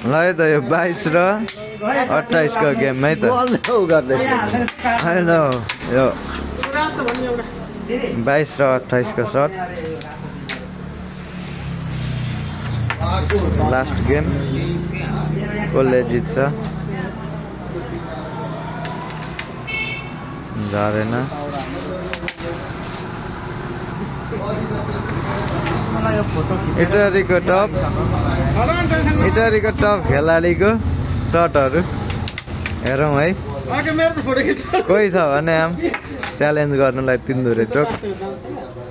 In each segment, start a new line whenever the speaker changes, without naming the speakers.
ल है त यो 22 र 28 को गेम है त हेलो यो 22 र 28 को शट लास्ट गेम कसले जित्छ जारेन इटरीको टप खेलाडीको शटहरू हेरौँ है कोही छ भने आम च्यालेन्ज गर्नुलाई तिन्दुरे चोक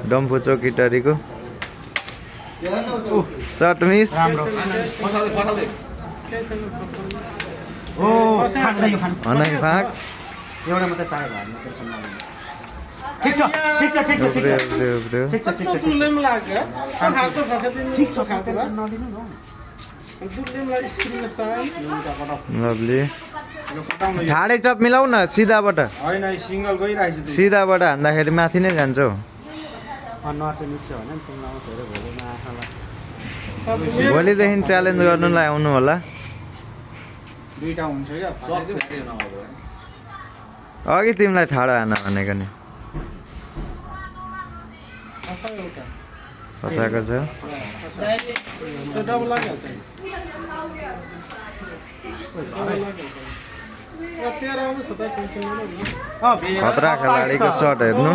डम्फु चोक इटरीको शट मिस हनाइ फाँक लभली ठाडै चप मिलाउ न सिधाबाट सिधाबाट हान्दाखेरि माथि नै जान्छ हौ भोलिदेखि च्यालेन्ज गर्नुलाई आउनु होला अघि तिमीलाई ठाडो हान भनेको नि फसाएको छ खतरा खेलाडीको सर्ट हेर्नु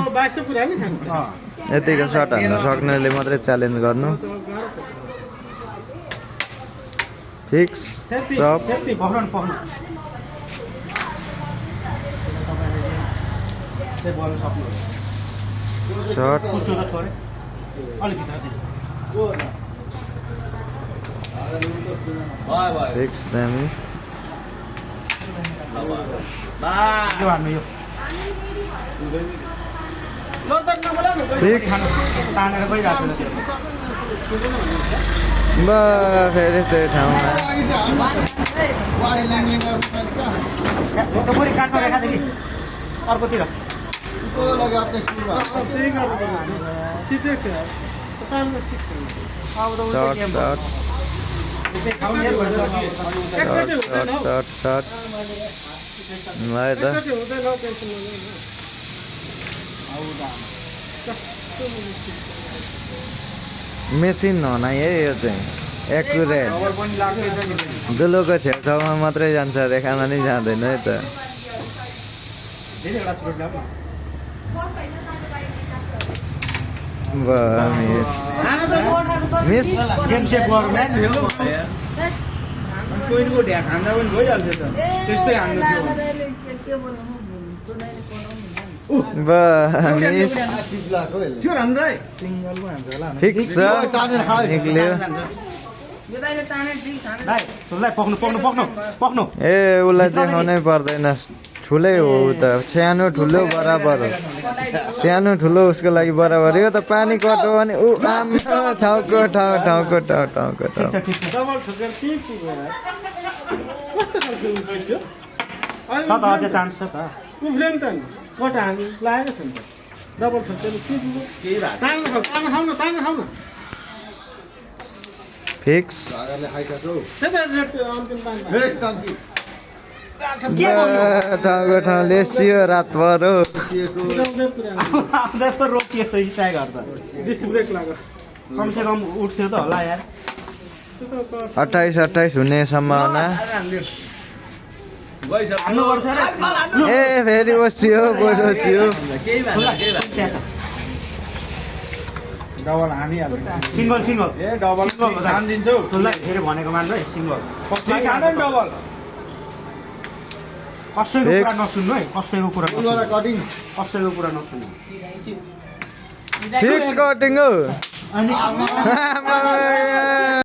यतिको सर्ट हान्न सक्नेले मात्रै च्यालेन्ज गर्नु फिक्स चप शट फिक्स दामी फिक्स फेरि त्यही ठाउँमा
अर्कोतिर
मेसिन हो है यो चाहिँ एक्युरेट दुलोको छेउछाउमा मात्रै जान्छ रेखामा नै जाँदैन है त मिस फिक्स निक्ल्यो ए उसलाई देखाउनै पर्दैन ठुलै हो त सानो ठुलो बराबर हो सानो ठुलो उसको लागि बराबर यो त पानी कटो भने ऊ ठाउँको ठाउँको फिक्स ठाउँको ठाउँ लेसियो रातभर हो
कमसेकम उठ्थ्यो त होला यार
28 हुने सम्भावना ए फेरि बसियो
डबल हानिहाल्छ सिंगल ए डबल सान दिन्छौ तँलाई फेरि भनेको मान्नु है सिंगल डबल कसैको कुरा नसुन्नु है कसैको कुरा नसुन्नु
फिक्स कटिङ हो